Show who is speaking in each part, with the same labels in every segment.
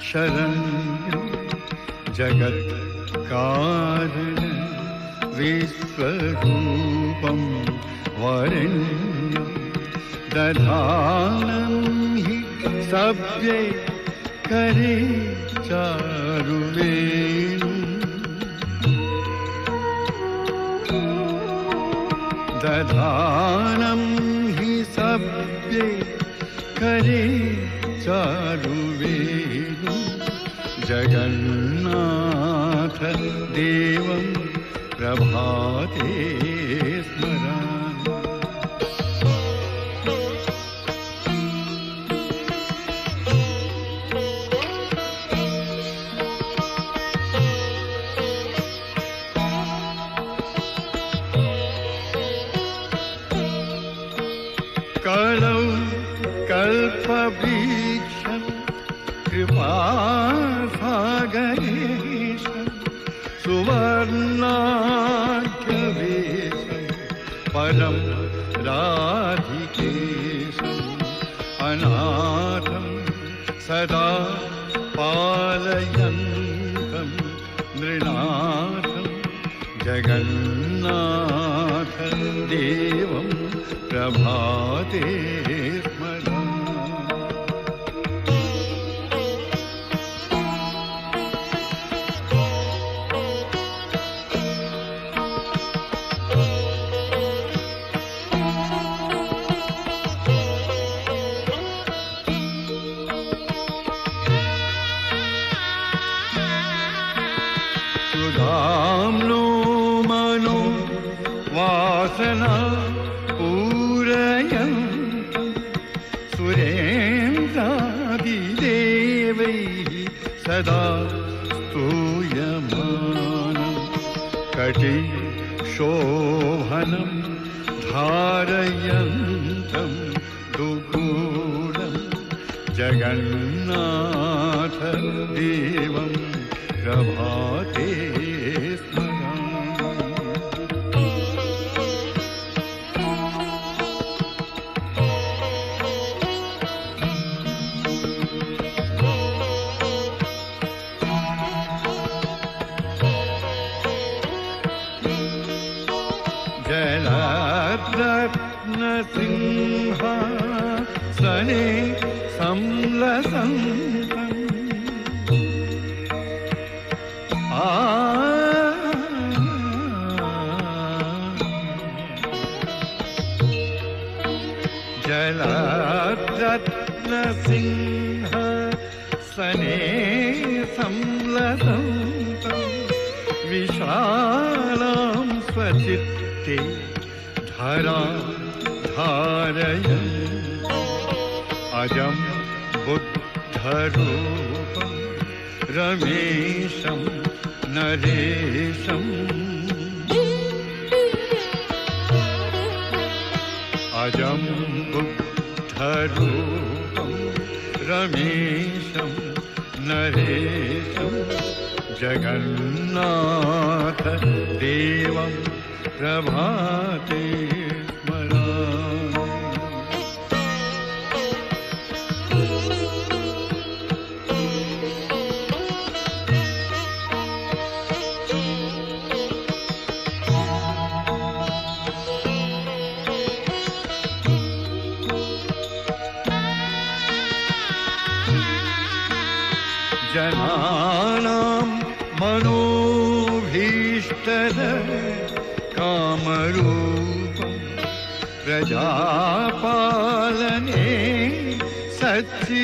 Speaker 1: शरण्यं जगत्कारणं विश्वरूपं वरेण्यं दधानं हि सव्ये करे चारुवेणुं दधानं हि सव्ये करे चारुवेणुं जगन्नाथ देवं प्रभाते स्मरामि। कलौ कल्पवृक्षं कृपासागरेशं सुवर्णाढ्यवेशं परं राधिकेशम् अनाथं सदा पालयन्तं नृनाथं जगन्नाथं देवं प्रभाते स्मरामि। सुधाम्नो मनो वासना पूरयन्तं सुरेन्द्रादिदेवैः सदा स्तूयमानं कटिशोभनं धारयन्तं दुकूलं जगन्नाथदेवं प्रभाते जलद्रत्नसिंहासने संलसन्तं जलद्रत्नसिंहासने संलसन्तं विशालां स्वचित्ते धरा धारयन् अजं बुद्धरूपं रमेशं नरेशम् अजं बुद्धरूपं रमेशं नरेशं जगन्नाथ देवं प्रभाते स्मरामि। जनानां मनोभीष्टद कामरूपं प्रजापालने सच्चिदानन्दरूपं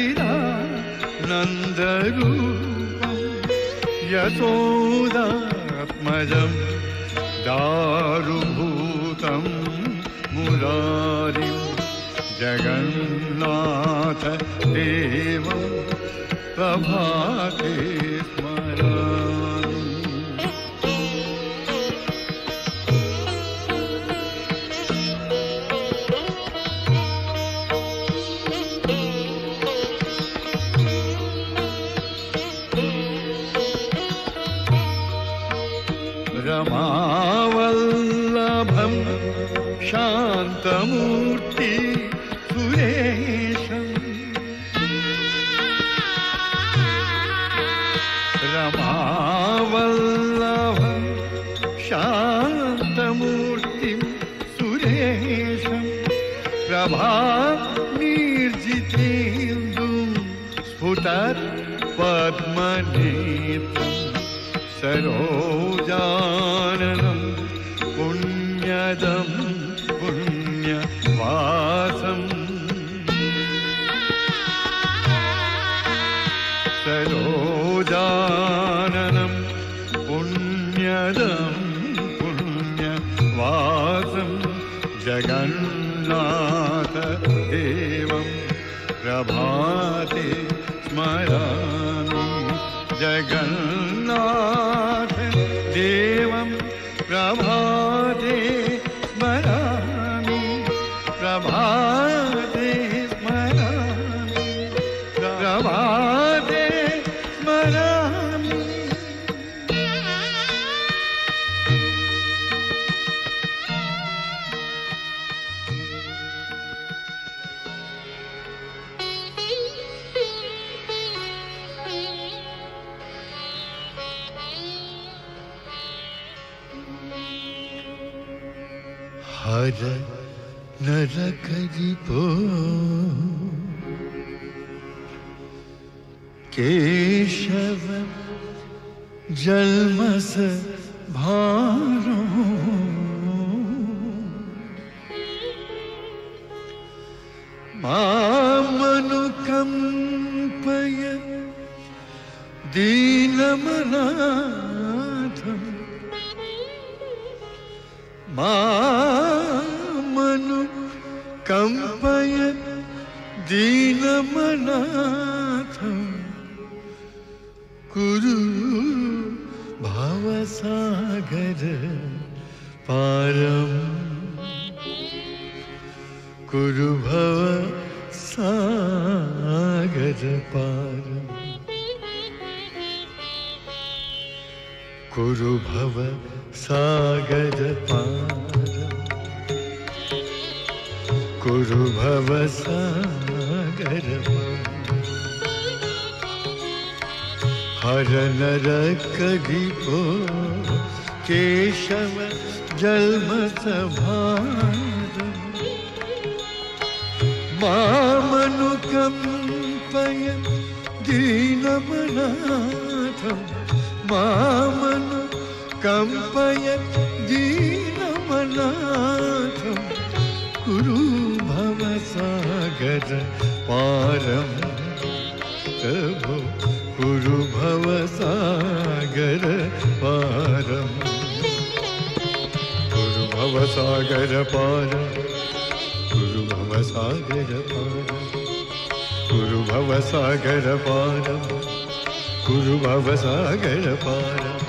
Speaker 1: यशोदात्मजं दारुभूतं मुरारिं जगन्नाथ देवं प्रभाते स्मरामि। रमावल्लभं शान्तमूर्ति सुरेशं रमावल्लभं शान्तमूर्तिं सुरेशं प्रभानिर्जितेन्दुं स्फुटत्पद्मनेत्रं सरोजाननं पुण्यदं पुण्यवासम् सरोजाननं पुण्यदं पुण्यवासं जगन्नाथदेवं प्रभाते स्मरामि जगन्नाथदेवं प्रभाते स्मरामि प्रभाते स्मरामि प्रभाते स्मरामि। हर नरकरिपो केशव जल्मस भारो मामनुकम्पय दीनमनाथम् मामनुकम्पय दीनमनाथम् कुरु भवसागर पारम् कुरु भवसागर पारम् कुरु भवसागर पारम् कुरु भवसागर पारम्। हर नरकरिपो केशव जल्मस भारम् मामनुकम्पय दीनमनाथम् मामनुकम्पय दीनमनाथम् कुरु भवसागर पारम् प्रभो कुरु भवसागर पारम् कुरु भवसागर पारम् कुरु भवसागर पारम् कुरु भवसागर पारम् कुरु भवसागर पारम्।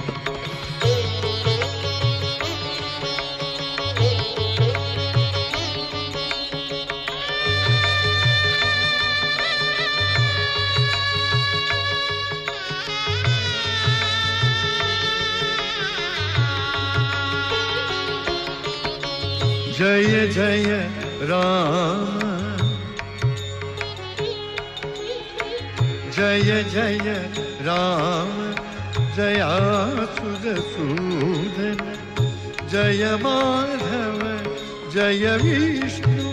Speaker 1: जय जय राम जय जय राम जयासुरसूदन जय माधव जय विष्णु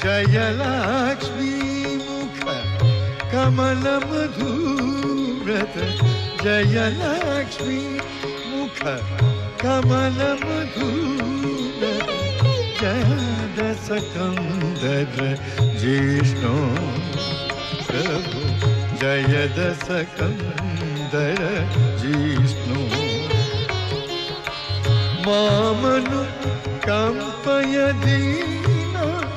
Speaker 1: जय लक्ष्मी मुख कमल मधुव्रत जय लक्ष्मी मुख कमल मधुव्रत जय दशकंदर जिष्णु प्रभु जय दशकंदर जिष्णु मामनुकम्पय दीनमनाथम्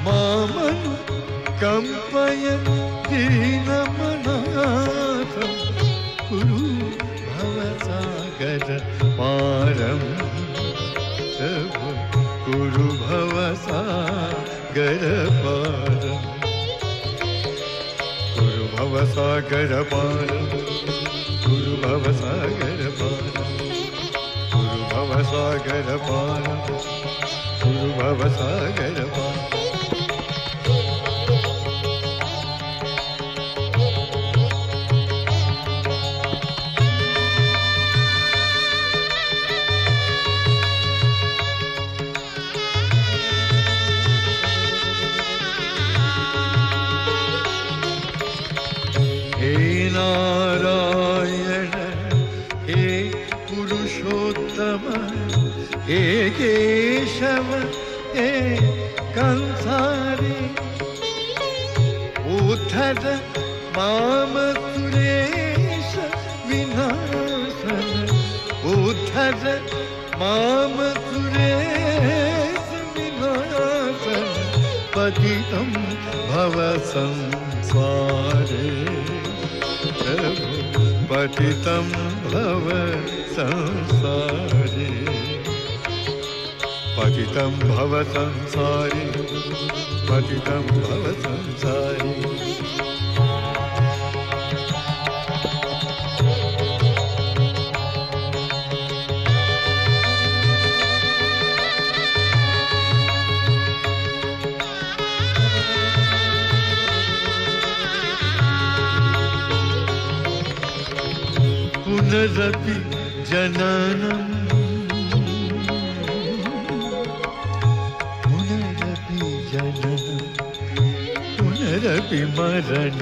Speaker 1: मामनुकम्पय दीनमनाथम् कुरु भवसागर पारम् प्रभु कुरु भवसागर पारम् कुरु भवसागर पारम् कुरु भवसागर पारम् कुरु भवसागर पारम् कुरु भवसागर पारम्। हे केशव हे कंसारी उद्धर माम सुरेश विनाशन उद्धर माम सुरेश विनाशन पतितं भव संसारे प्रभु पतितं भव संसारे पतितं भव संसारे पतितं भव संसारे पुनरपि जननं पुनरपि जननं पुनरपि मरणं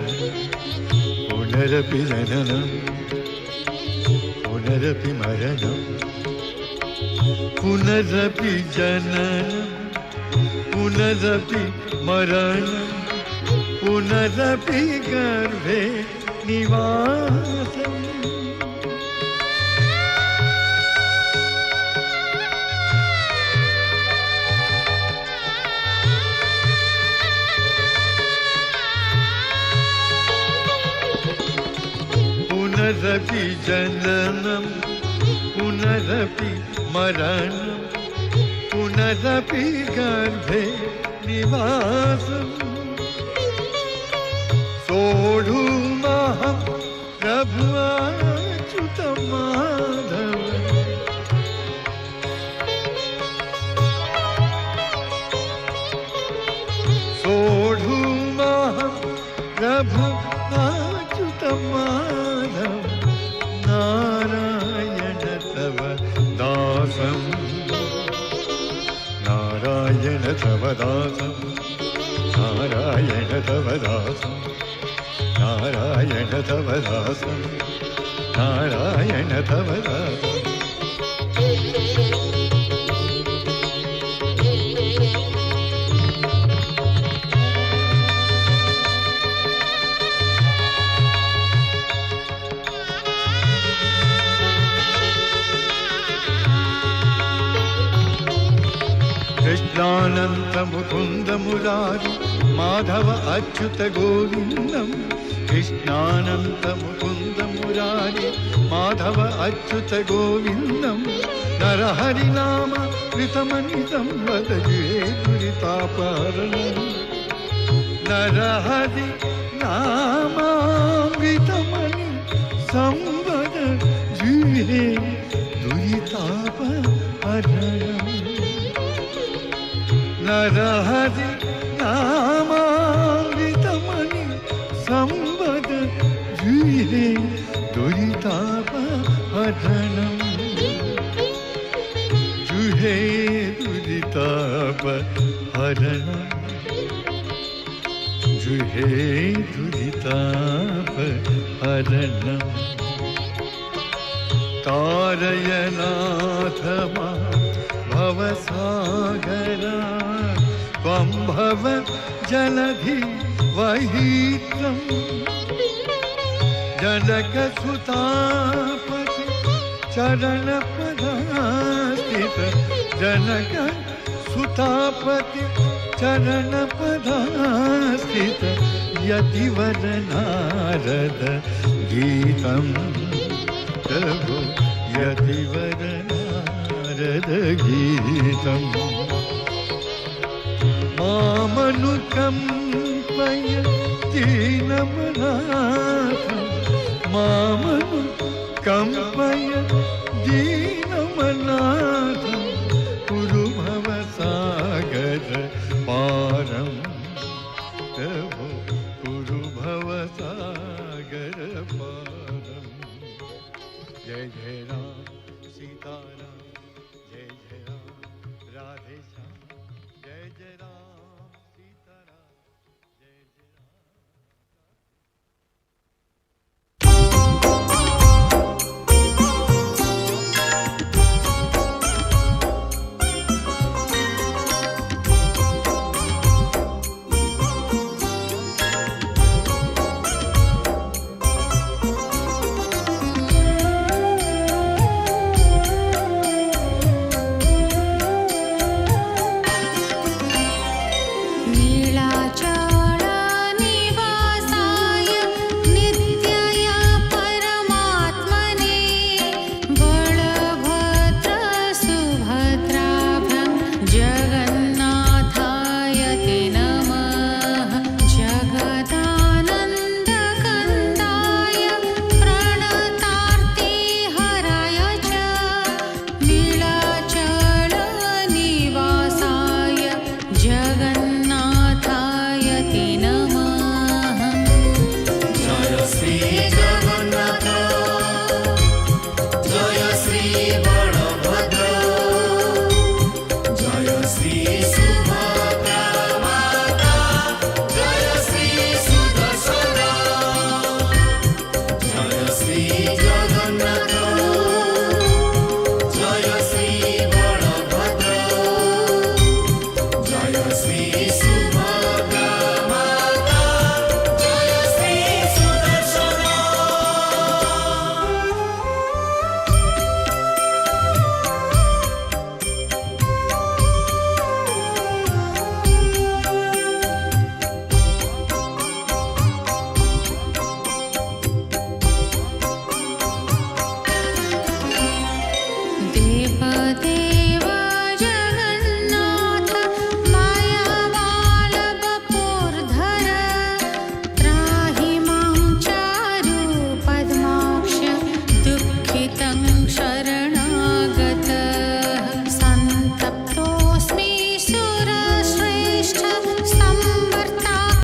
Speaker 1: पुनरपि जननं पुनरपि मरणं पुनरपि जननं पुनरपि मरणं पुनरपि गर्भे निवासम् पुनरपि जननं पुनरपि मरणं पुनरपि गर्भे निवासम् सोढुमहं प्रभु अच्युत माधव सोढुमहं प्रभु अच्युत माधव नारायण तव दासं नारायण तव दासं नारायण तव दासं नारायण तव दासं नारायण तव दासं कृष्णानंद मुकुंद मुरारी माधव अच्युत गोविंदम कृष्णानंद मुकुंद मुरारी माधव अच्युत गोविंदम नरहरि नाम कृतमनितं वदये दुरितापहरणं नरहरि नामामृतमनि संवद जुहे दुरितापहरणं नरहरि नामामृतमनि संवद जुहे दुरितापहरणं जुहे दुरितापहरणं जुहे दुरितापहरणं तारयनाथ भवसागरा त्वं भव जलधि वहीत्रं जनकसुतापति चरणपदास्थित जनकसुतापति चरणपदास्थित यतिवर नारद गीतं प्रभु यतिवर नारद गीतम् मामनुकम्पय दीनमनाथं मामनुकम्पय दीनमनाथं